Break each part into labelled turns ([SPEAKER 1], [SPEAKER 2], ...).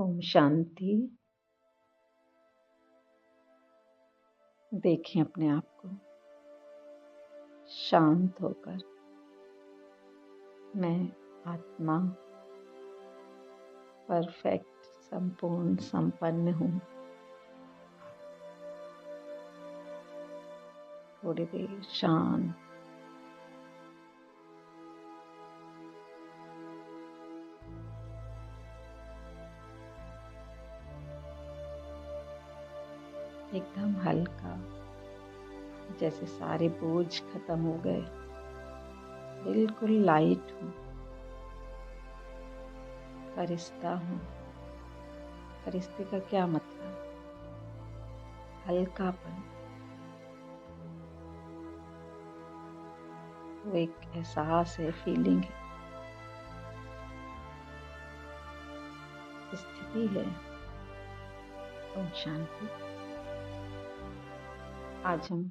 [SPEAKER 1] ओम शांति। देखें अपने आप को शांत होकर। मैं आत्मा परफेक्ट, संपूर्ण, संपन्न हूँ। थोड़ी देर शांत। एकदम हल्का, जैसे सारे बोझ खत्म हो गए। बिल्कुल लाइट हूँ, फरिश्ता हूँ। फरिश्ते का क्या मतलब? हल्कापन। वो एक एहसास है, फीलिंग है, स्थिति है। ओम शांति। आज हम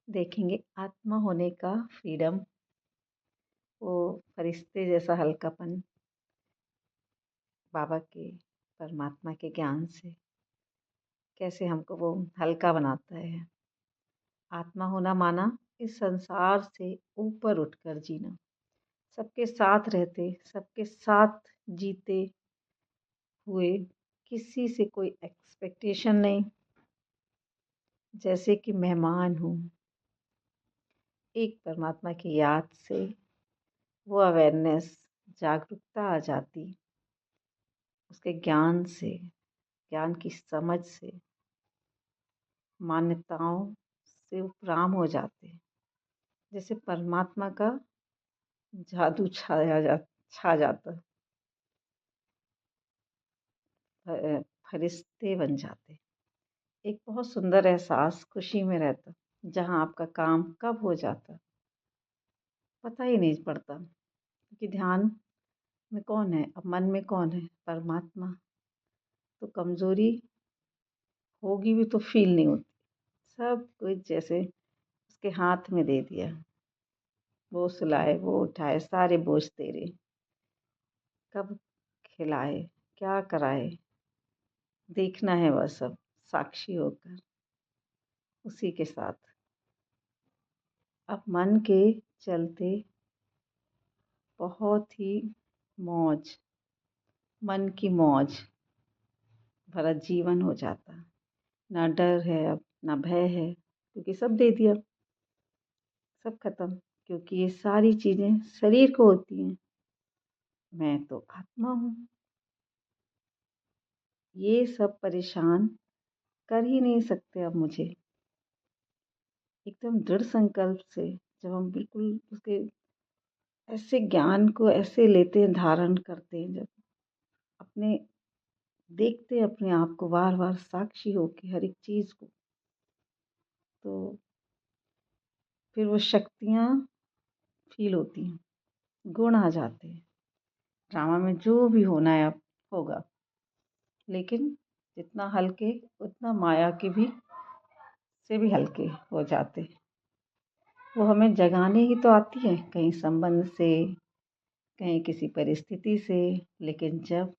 [SPEAKER 1] देखेंगे आत्मा होने का फ्रीडम, वो फरिश्ते जैसा हल्कापन बाबा के, परमात्मा के ज्ञान से कैसे हमको वो हल्का बनाता है। आत्मा होना माना इस संसार से ऊपर उठकर जीना, सबके साथ रहते, सबके साथ जीते हुए, किसी से कोई एक्सपेक्टेशन नहीं, जैसे कि मेहमान हूँ। एक परमात्मा की याद से वो अवेयरनेस, जागरूकता आ जाती, उसके ज्ञान से, ज्ञान की समझ से, मान्यताओं से उपराम हो जाते, जैसे परमात्मा का जादू छा जाता, फरिश्ते बन जाते। एक बहुत सुंदर एहसास खुशी में रहता, जहाँ आपका काम कब हो जाता पता ही नहीं पड़ता, क्योंकि ध्यान में कौन है, अब मन में कौन है? परमात्मा। तो कमजोरी होगी भी तो फील नहीं होती, सब कुछ जैसे उसके हाथ में दे दिया। वो सुलाए, वो उठाए, सारे बोझ तेरे, कब खिलाए, क्या कराए, देखना है वह सब, साक्षी होकर उसी के साथ। अब मन के चलते बहुत ही मौज, मन की मौज भरा जीवन हो जाता। ना डर है, अब ना भय है, क्योंकि सब दे दिया, सब खत्म। क्योंकि ये सारी चीजें शरीर को होती हैं, मैं तो आत्मा हूँ। ये सब परेशान कर ही नहीं सकते अब मुझे। एकदम दृढ़ संकल्प से जब हम बिल्कुल उसके ऐसे ज्ञान को ऐसे लेते हैं, धारण करते हैं, जब अपने देखते हैं अपने आप को बार बार साक्षी होके हर एक चीज को, तो फिर वो शक्तियाँ फील होती हैं, गुण आ जाते हैं। ड्रामा में जो भी होना है अब होगा, लेकिन जितना हल्के उतना माया के भी से भी हल्के हो जाते। वो हमें जगाने ही तो आती है, कहीं संबंध से, कहीं किसी परिस्थिति से। लेकिन जब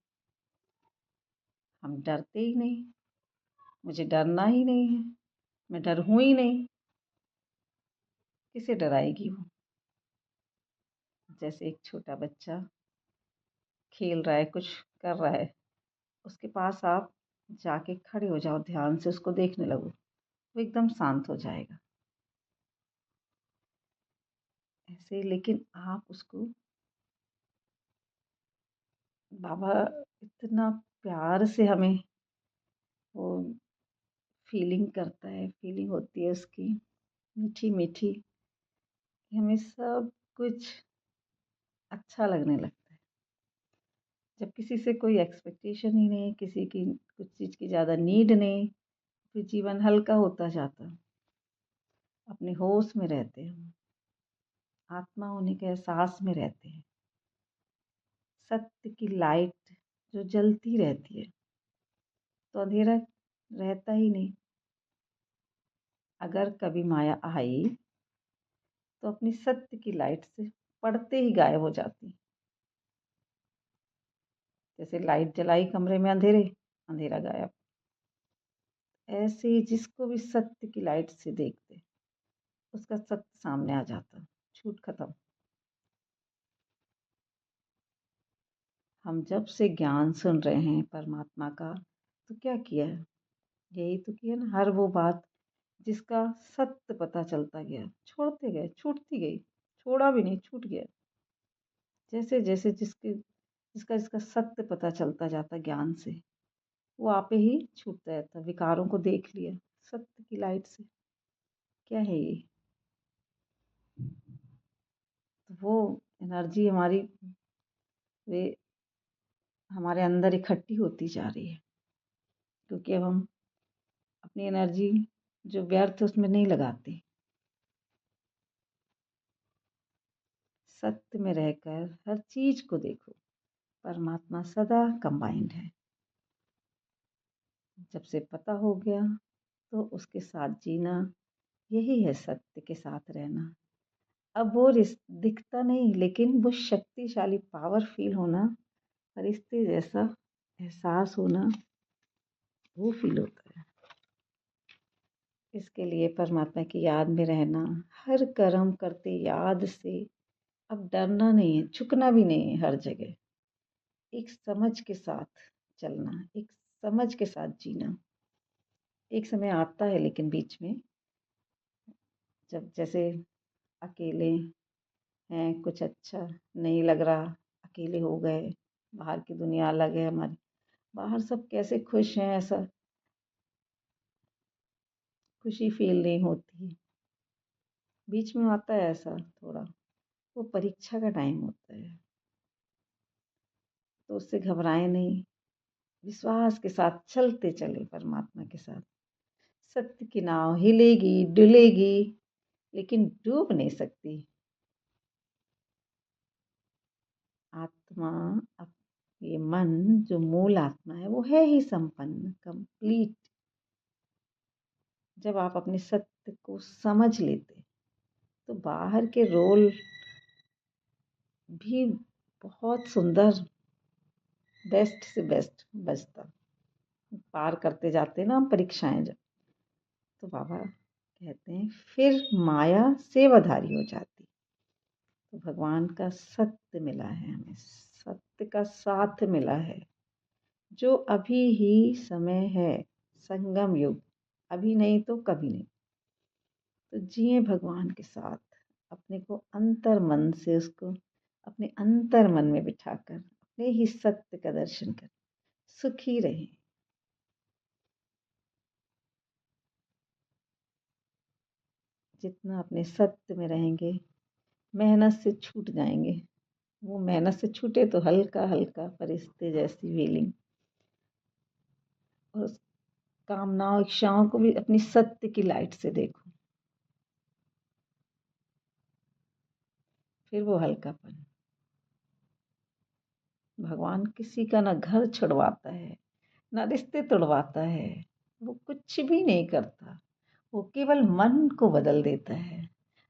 [SPEAKER 1] हम डरते ही नहीं, मुझे डरना ही नहीं है, मैं डर हूं ही नहीं, किसे डराएगी वो? जैसे एक छोटा बच्चा खेल रहा है, कुछ कर रहा है, उसके पास आप जाके खड़े हो जाओ, ध्यान से उसको देखने लगो, वो एकदम शांत हो जाएगा। ऐसे लेकिन आप उसको, बाबा इतना प्यार से हमें वो फीलिंग करता है, फीलिंग होती है उसकी मीठी मीठी, कि हमें सब कुछ अच्छा लगने लगता है। जब किसी से कोई एक्सपेक्टेशन ही नहीं, किसी की कुछ चीज़ की ज़्यादा नीड नहीं, फिर जीवन हल्का होता जाता, अपने होश में रहते हैं, आत्मा होने के एहसास में रहते हैं। सत्य की लाइट जो जलती रहती है, तो अंधेरा रहता ही नहीं। अगर कभी माया आई तो अपनी सत्य की लाइट से पड़ते ही गायब हो जाती। जैसे लाइट जलाई कमरे में, अंधेरे, अंधेरा गायब। ऐसे ही जिसको भी सत्य की लाइट से देखते, उसका सत्य सामने आ जाता, झूठ खत्म। हम जब से ज्ञान सुन रहे हैं परमात्मा का, तो क्या किया है? यही तो किया ना, हर वो बात जिसका सत्य पता चलता गया, छोड़ते गए, छूटती गई, छोड़ा भी नहीं, छूट गया। जैसे जैसे जिसका जिसका सत्य पता चलता जाता ज्ञान से, वो आपे ही छूटता रहता। विकारों को देख लिया सत्य की लाइट से, क्या है ये? तो वो एनर्जी हमारी, वे हमारे अंदर इकट्ठी होती जा रही है, क्योंकि अब हम अपनी एनर्जी जो व्यर्थ है उसमें नहीं लगाते। सत्य में रहकर हर चीज को देखो, परमात्मा सदा कंबाइंड है। जब से पता हो गया, तो उसके साथ जीना, यही है सत्य के साथ रहना। अब वो दिखता नहीं, लेकिन वो शक्तिशाली पावर फील होना, फरिश्ते जैसा एहसास होना, वो फील होता है। इसके लिए परमात्मा की याद में रहना, हर कर्म करते याद से। अब डरना नहीं है, झुकना भी नहीं है हर जगह। एक समझ के साथ चलना, एक समझ के साथ जीना। एक समय आता है लेकिन बीच में, जब जैसे अकेले हैं, कुछ अच्छा नहीं लग रहा, अकेले हो गए, बाहर की दुनिया अलग है हमारी, बाहर सब कैसे खुश हैं, ऐसा खुशी फील नहीं होती। बीच में आता है ऐसा थोड़ा, वो परीक्षा का टाइम होता है, तो उससे घबराए नहीं, विश्वास के साथ चलते चले परमात्मा के साथ। सत्य की नाव हिलेगी डुलेगी, लेकिन डूब नहीं सकती। आत्मा, ये मन जो मूल आत्मा है, वो है ही संपन्न, कंप्लीट। जब आप अपने सत्य को समझ लेते, तो बाहर के रोल भी बहुत सुंदर, बेस्ट से बेस्ट बजता। पार करते जाते ना हम परीक्षाएं जब, तो बाबा कहते हैं फिर माया सेवाधारी हो जाती। तो भगवान का सत्य मिला है हमें, सत्य का साथ मिला है, जो अभी ही समय है, संगम युग, अभी नहीं तो कभी नहीं। तो जिए भगवान के साथ, अपने को अंतर मन से उसको अपने अंतर मन में बिठाकर अपने ही सत्य का दर्शन कर सुखी रहे। जितना अपने सत्य में रहेंगे, मेहनत से छूट जाएंगे। वो मेहनत से छूटे तो हल्का हल्का फरिश्ते जैसी फीलिंग, और उस कामनाओं इच्छाओं को भी अपनी सत्य की लाइट से देखो, फिर वो हल्कापन। भगवान किसी का ना घर छुड़वाता है, ना रिश्ते तोड़वाता है, वो कुछ भी नहीं करता। वो केवल मन को बदल देता है,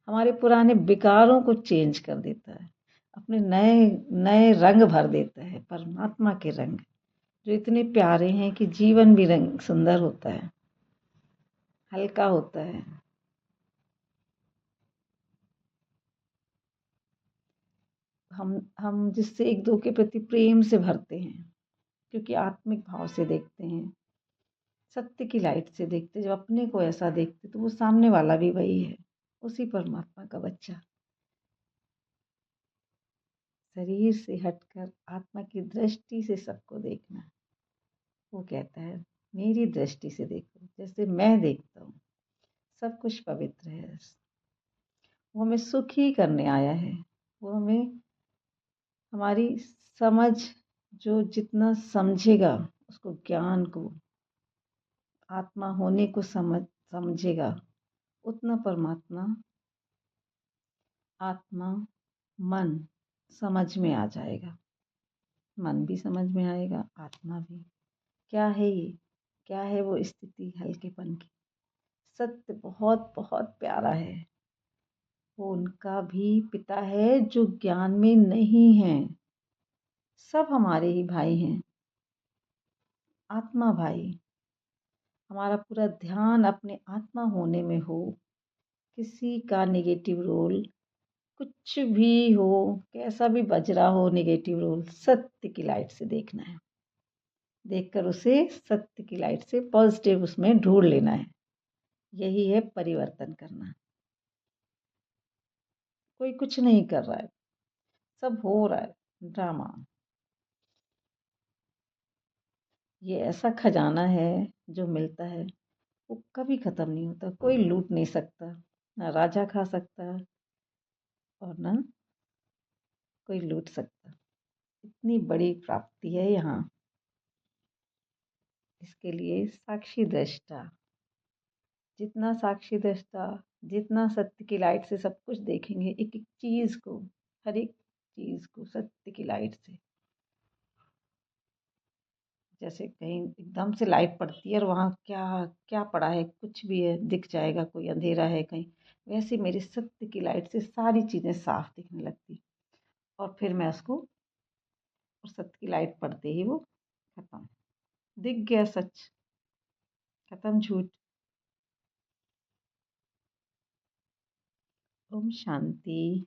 [SPEAKER 1] हमारे पुराने विकारों को चेंज कर देता है, अपने नए नए रंग भर देता है, परमात्मा के रंग जो इतने प्यारे हैं कि जीवन भी रंग सुंदर होता है, हल्का होता है। हम जिससे एक दो के प्रति प्रेम से भरते हैं, क्योंकि आत्मिक भाव से देखते हैं, सत्य की लाइट से देखते। जब अपने को ऐसा देखते, तो वो सामने वाला भी वही है, उसी परमात्मा का बच्चा। शरीर से हटकर आत्मा की दृष्टि से सबको देखना। वो कहता है मेरी दृष्टि से देखो, जैसे मैं देखता हूँ, सब कुछ पवित्र है। वो हमें सुखी करने आया है। वो हमें हमारी समझ, जो जितना समझेगा उसको, ज्ञान को, आत्मा होने को समझेगा, उतना परमात्मा, आत्मा, मन समझ में आ जाएगा। मन भी समझ में आएगा, आत्मा भी। क्या है ये? क्या है वो स्थिति हल्केपन की? सत्य बहुत बहुत प्यारा है। वो उनका भी पिता है जो ज्ञान में नहीं है, सब हमारे ही भाई हैं, आत्मा भाई। हमारा पूरा ध्यान अपने आत्मा होने में हो, किसी का नेगेटिव रोल कुछ भी हो, कैसा भी बज रहा हो नेगेटिव रोल, सत्य की लाइट से देखना है। देखकर उसे सत्य की लाइट से पॉजिटिव उसमें ढूंढ लेना है। यही है परिवर्तन करना। कोई कुछ नहीं कर रहा है, सब हो रहा है ड्रामा। ये ऐसा खजाना है जो मिलता है, वो कभी खत्म नहीं होता। कोई लूट नहीं सकता, ना राजा खा सकता और ना कोई लूट सकता। इतनी बड़ी प्राप्ति है यहाँ। इसके लिए साक्षी दृष्टा, जितना साक्षी दृष्टा, जितना सत्य की लाइट से सब कुछ देखेंगे, एक एक चीज को, हर एक चीज को सत्य की लाइट से, जैसे कहीं एकदम से लाइट पड़ती है और वहाँ क्या क्या पड़ा है, कुछ भी है दिख जाएगा, कोई अंधेरा है कहीं, वैसे मेरी सत्य की लाइट से सारी चीजें साफ दिखने लगती। और फिर मैं उसको, और सत्य की लाइट पड़ते ही वो खत्म, दिख गया सच, खत्म झूठ। ओम शांति।